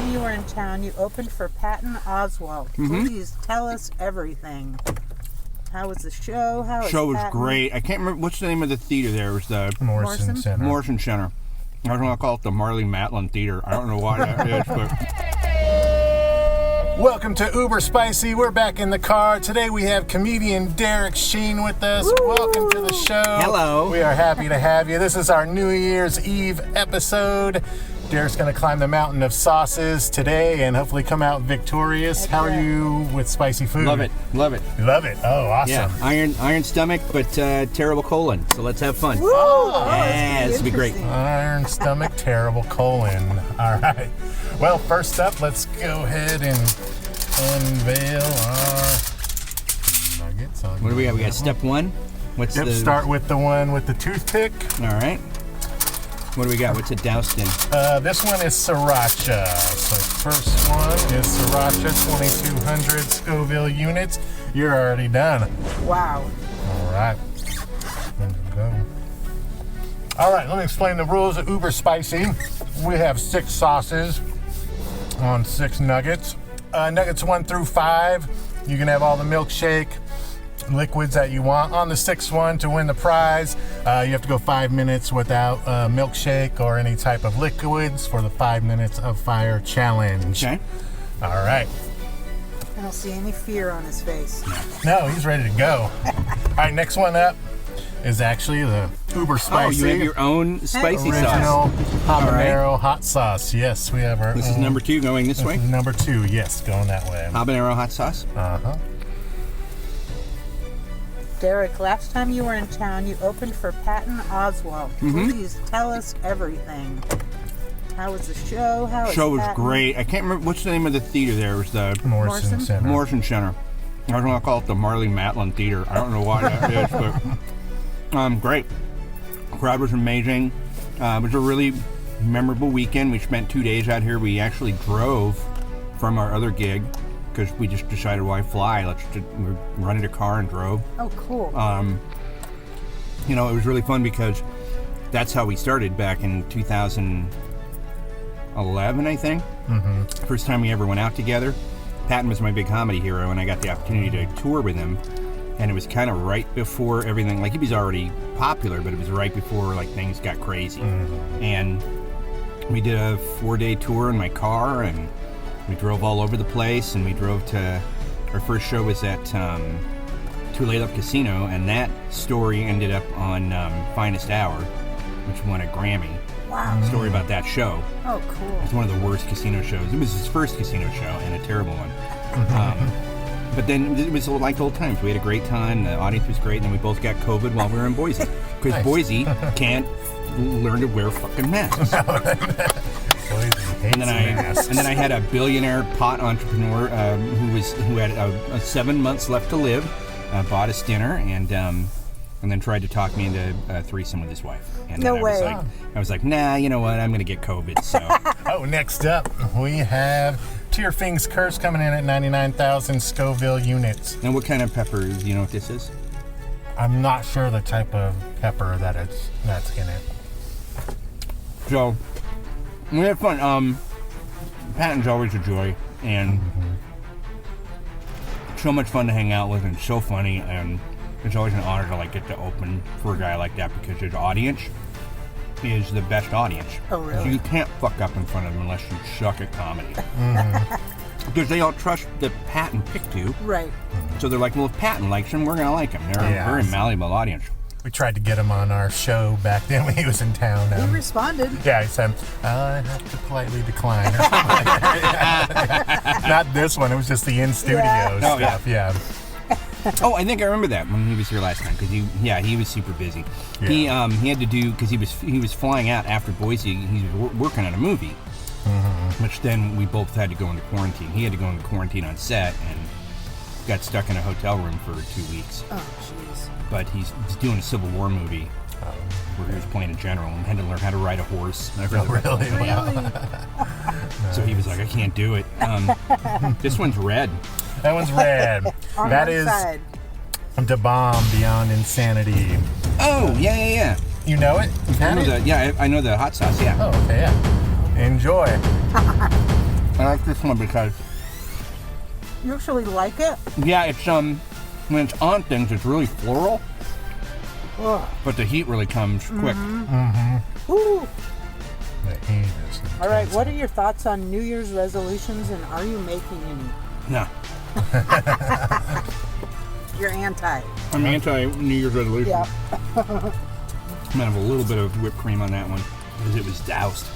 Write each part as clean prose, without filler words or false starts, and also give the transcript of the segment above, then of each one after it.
time you were in town, you opened for Patton Oswalt. Please tell us everything. How was the show? Show was great. I can't remember what's the name of the theater there. It was the Morrison Center. Morrison Center. I was going to call it the Marley Matlin Theater. I don't know why that is, but Welcome to Uber Spicy. We're back in the car. Today we have comedian Derek Sheen with us. Woo! Welcome to the show. Hello. We are happy to have you. This is our New Year's Eve episode. Derek's going to climb the mountain of sauces today and hopefully come out victorious. How are you with spicy food? love it. Love it. Oh, awesome. Yeah, iron stomach, but terrible colon. So let's have fun. Oh, Yeah, this will be great. Iron stomach, terrible colon. All right. Well, first up, let's go ahead and unveil our nuggets. What do we got? We got step one. What's Yep, the? start with the one with the toothpick. All right. What do we got? What's it doused in? This one is sriracha. So first one is sriracha, 2,200 Scoville units. You're already done. wow. All right. There we go. All right, let me explain the rules of Uber Spicy. We have 6 sauces on 6 nuggets. Nuggets 1 through 5, you can have all the milkshake liquids that you want. On the 6th one, to win the prize, you have to go 5 minutes without milkshake or any type of liquids for the 5 minutes of fire challenge. Okay. All right. I don't see any fear on his face. No, he's ready to go. All right, next one up is actually the Uber Spicy. Oh, you have your own spicy original sauce. habanero hot sauce. Yes, we have our This is number 2 going this way. Number 2, yes, going that way. Habanero hot sauce. Uh-huh. Derek, last time you were in town, you opened for Patton Oswalt. Please tell us everything. How was the show? Show was Patton? great. I can't remember what's the name of the theater there. It was the Morrison Center. Morrison Center. I was going to call it the Marley Matlin Theater. I don't know why that is, but great. Crowd was amazing. It was a really memorable weekend. We spent 2 days out here. We actually drove from our other gig because we just decided, why fly? We rented a car and drove. Oh, cool. It was really fun because that's how we started back in 2011, I think. First time we ever went out together. Patton was my big comedy hero, and I got the opportunity to tour with him. And it was kind of right before everything, like he was already popular, but it was right before like things got crazy. And we did a 4-day tour in my car, and we drove all over the place, and we drove to, our first show was at Tulalip Casino, and that story ended up on Finest Hour, which won a Grammy. Wow. Story about that show. Oh, cool. It was one of the worst casino shows. It was his first casino show, and a terrible one. But then it was like old times. We had a great time. The audience was great, and then we both got COVID while we were in Boise. Because Nice. Boise can't learn to wear fucking masks. And then I had a billionaire pot entrepreneur who had 7 months left to live, bought us dinner, and then tried to talk me into a threesome with his wife. And No then way. I was like, nah, you know what? I'm gonna get COVID. So Oh, next up, we have Tierfing's Curse coming in at 99,000 Scoville units. now, what kind of pepper? Do you know what this is? I'm not sure the type of pepper that's in it. So we had fun. Patton's always a joy, and so much fun to hang out with, and so funny, and it's always an honor to get to open for a guy like that because his audience is the best audience. Oh, really? So you can't fuck up in front of them unless you suck at comedy. Because they all trust that Patton picked you. Right. So they're like, well, if Patton likes him, we're going to like him. They're a very malleable audience. We tried to get him on our show back then when he was in town. He responded. Yeah, he said, I have to politely decline. Not this one, it was just the in-studio stuff, yeah. Oh, I think I remember that when he was here last time because he was super busy. Yeah. He had to do because he was flying out after Boise. He was working on a movie, which then we both had to go into quarantine. He had to go into quarantine on set and got stuck in a hotel room for 2 weeks. Oh, jeez. But he's doing a Civil War movie where he was playing a general and had to learn how to ride a horse. Really? Wow. So he was like, I can't do it. This one's red. That one's red. On That one is side. Da Bomb Beyond Insanity. Oh, yeah. You know it? You've had it? I know the hot sauce, yeah. Oh, okay, yeah. Enjoy. I like this one because, You actually like it? yeah, it's when it's on things, it's really floral, Ugh. but the heat really comes quick. Ooh. The heat is All right, intense. what are your thoughts on New Year's resolutions, and are you making any? No, You're anti. I'm anti New Year's resolution. Yeah. I'm gonna have a little bit of whipped cream on that one because it was doused.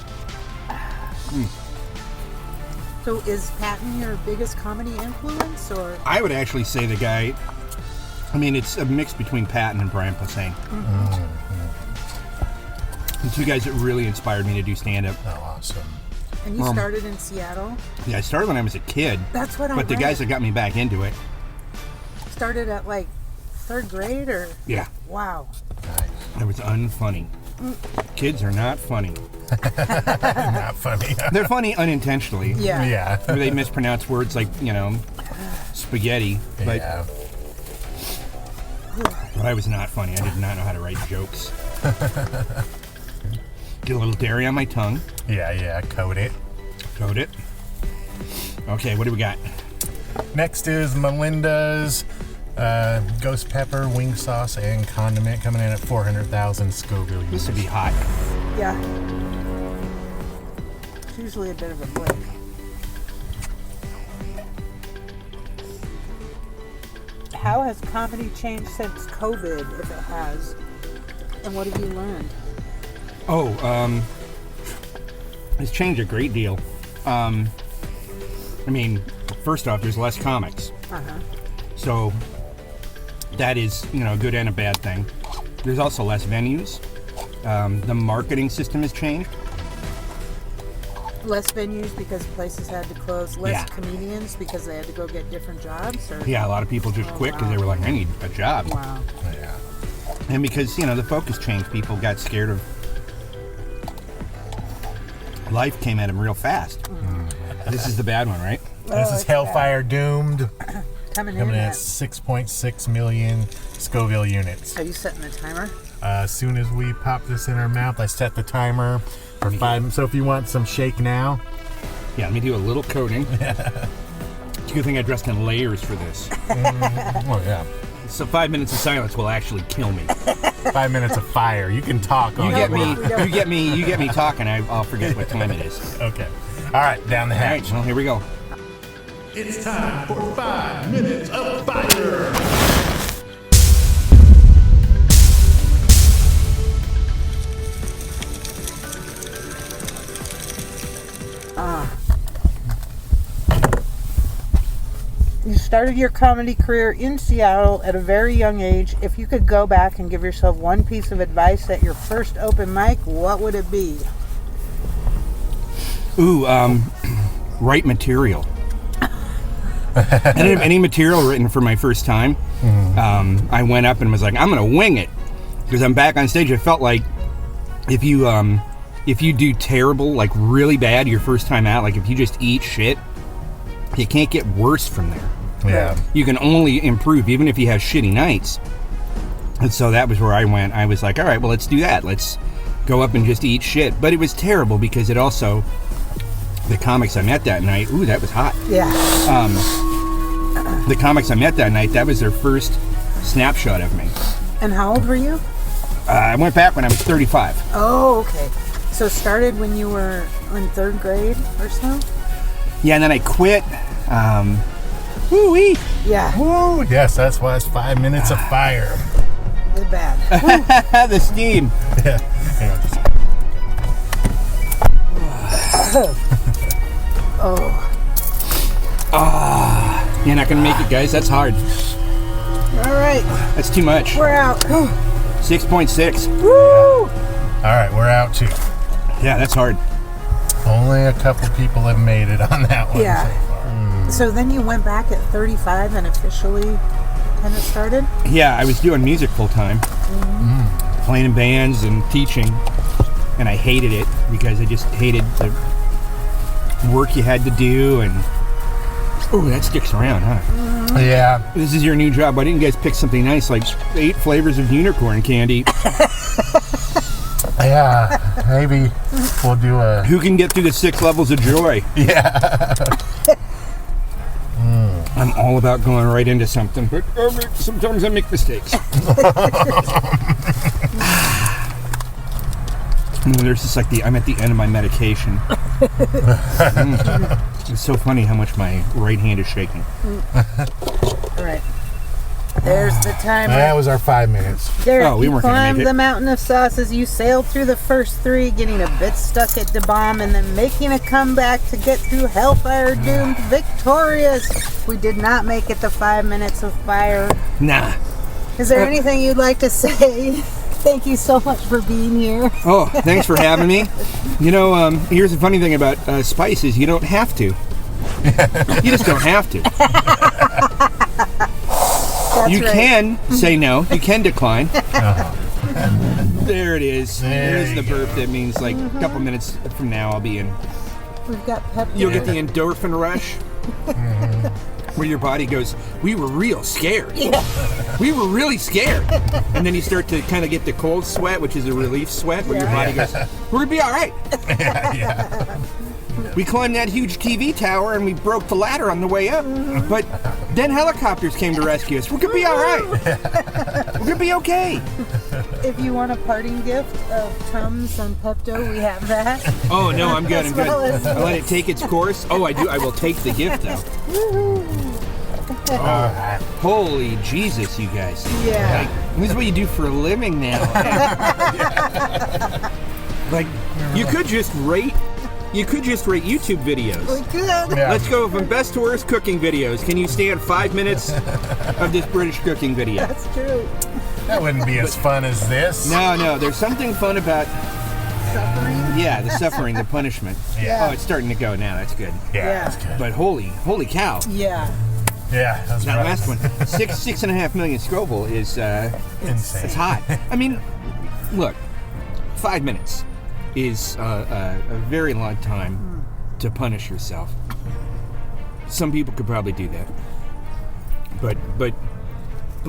So is Patton your biggest comedy influence, or? I would actually say the guy. I mean, it's a mix between Patton and Brian Posehn. The two guys that really inspired me to do stand-up. Oh, awesome. And you started in Seattle? Yeah, I started when I was a kid. That's what I But the read. guys that got me back into it. Started at like 3rd grade, or? Yeah, Wow. Nice. it was unfunny. Kids are not funny. Not funny. They're funny unintentionally. Yeah. Yeah. Where they mispronounce words like, spaghetti. But, Yeah. but I was not funny. I did not know how to write jokes. Get a little dairy on my tongue. Yeah. Coat it. Coat it. Okay, what do we got? Next is Melinda's ghost pepper, wing sauce, and condiment coming in at 400,000 Scoville units. This would be hot. Yeah. It's usually a bit of a break. How has comedy changed since COVID, if it has? And what have you learned? Oh, it's changed a great deal. I mean, first off, there's less comics. Uh-huh. So that is, a good and a bad thing. There's also less venues. The marketing system has changed. Less venues because places had to close. Less Yeah. comedians because they had to go get different jobs? Or? Yeah, a lot of people just quit because they were like, I need a job. Wow. Yeah. And because, the focus changed, people got scared of life came at them real fast. This is the bad one, right? This is Hellfire Doomed, Coming coming in in at... at 6.6 million Scoville units. Are you setting the timer? As soon as we pop this in our mouth, I set the timer for 5. So if you want some shake now, Yeah, let me do a little coating. It's a good thing I dressed in layers for this. oh yeah, So 5 minutes of silence will actually kill me. 5 minutes of fire. You can talk. You all get you me, want. you get me talking. I'll forget what time it is. Okay. All right, down the All right, hatch. well, here we go. It's time for 5 minutes of fire. You started your comedy career in Seattle at a very young age. If you could go back and give yourself one piece of advice at your first open mic, what would it be? Ooh, write material. I didn't have any material written for my first time. I went up and was like, I'm gonna wing it, because I'm back on stage. I felt like if you do terrible, like really bad your first time out, like if you just eat shit, you can't get worse from there. Yeah. You can only improve, even if you have shitty nights. And so that was where I went. I was like, all right, well, let's do that. Let's go up and just eat shit. But it was terrible because it also, the comics I met that night, ooh, that was hot. Yeah. The comics I met that night, that was their first snapshot of me. And how old were you? I went back when I was 35. Oh, okay. So started when you were in 3rd grade or so? Yeah, and then I quit. Woo-wee. Yeah. Woo! Yes, that's why it's 5 minutes of fire. It's bad. The steam. Yeah. Hang on just a second. Oh. You're not gonna make it, guys. That's hard. All right. That's too much. We're out. 6.6. Woo! All right, we're out too. Yeah, that's hard. Only a couple people have made it on that one Yeah. so far. So then you went back at 35 and officially kind of started? Yeah, I was doing music full time, playing in bands and teaching, and I hated it because I just hated the work you had to do. And oh, that sticks around, huh? Yeah. This is your new job. Why didn't you guys pick something nice like 8 flavors of unicorn candy? I Yeah, maybe we'll do a... Who can get through the 6 levels of joy? Yeah. I'm all about going right into something, but sometimes I make mistakes. There's just like I'm at the end of my medication. It's so funny how much my right hand is shaking. All right. There's the timer. That was our 5 minutes. Derek, we you weren't gonna make climbed it. the mountain of sauces. You sailed through the first 3, getting a bit stuck at the bomb, and then making a comeback to get through Hellfire Doomed victorious. We did not make it the 5 minutes of fire. Nah. Is there anything you'd like to say? Thank you so much for being here. Oh, thanks for having me. You know, here's the funny thing about spices. You don't have to. You just don't have to. That's You right. can say no. You can decline. There it is. There's the burp. That means like a couple minutes from now I'll be in. We've got pepper. You'll get the endorphin rush. Where your body goes, we were real scared. Yeah. We were really scared. And then you start to kind of get the cold sweat, which is a relief sweat, where your body goes, we're going to be all right. Yeah. We climbed that huge TV tower and we broke the ladder on the way up. But then helicopters came to rescue us. We're going to be all right. We're going to be okay. If you want a parting gift of Tums and Pepto, we have that. Oh, no, I'm good. I'm good. As well as- I let it take its course. Oh, I do. I will take the gift, though. All right. Holy Jesus, you guys. Yeah. Like, this is what you do for a living now. Like, you could just rate YouTube videos. We could. Yeah. Let's go from best to worst cooking videos. Can you stand 5 minutes of this British cooking video? That's true. That wouldn't be as fun as this. No, there's something fun about, Suffering. yeah, the suffering, the punishment. Yeah. Oh, it's starting to go now. That's good. Yeah, that's good. But holy cow. Yeah. Yeah, that's That right. last one, 6.5 million Scoville is Insane. it's hot. I mean, look, 5 minutes is a very long time to punish yourself. Some people could probably do that, but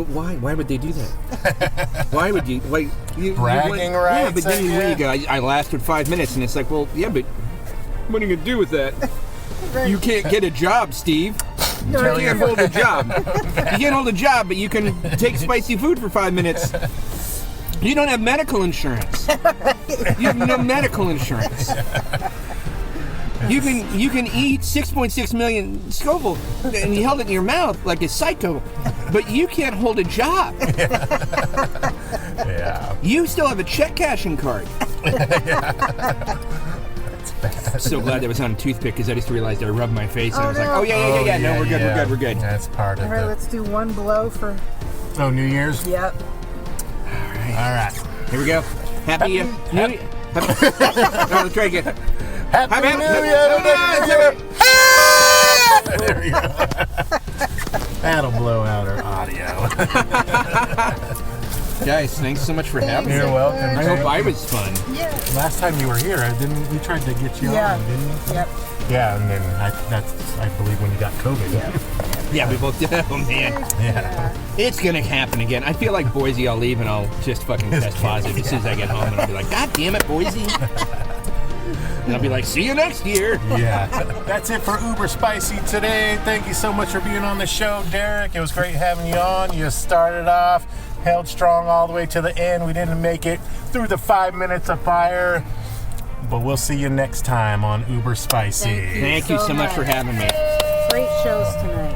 why? Why would they do that? Why would you like Bragging Yeah, rights, but then I when you go, I lasted 5 minutes, and it's like, well, yeah, but what are you gonna do with that? You can't get a job, Steve. You can't hold a job. You can't hold a job, but you can take spicy food for 5 minutes. You don't have medical insurance. You have no medical insurance. You can eat 6.6 million Scoville, and you held it in your mouth like a psycho, but you can't hold a job. Yeah. You still have a check cashing card. So glad that was on a toothpick because I just realized I rubbed my face and I was like, no. oh yeah, no, we're good, we're good. That's part of All right, it. let's do one blow for. Oh, New Year's? Yep. All right. Here we go. Happy New Year. Let's try again. Happy New Year! There we go. That'll blow out our audio. Guys, thanks so much for having me. You're welcome. I hope I was fun. Yeah. Last time you were here, we tried to get you Yeah. on, didn't we? Yep. Yeah, and then that's I believe when you got COVID. Yeah, we both did. Oh man, Yeah. it's gonna happen again. I feel like Boise. I'll leave and I'll just fucking test positive as soon as I get home, and I'll be like, God damn it, Boise. And I'll be like, see you next year. Yeah. That's it for Uber Spicy today. Thank you so much for being on the show, Derek. It was great having you on. You started off, held strong all the way to the end. We didn't make it through the 5 minutes of fire, but we'll see you next time on Uber Spicy. Thank you. Thank you so much for having me. Great shows tonight.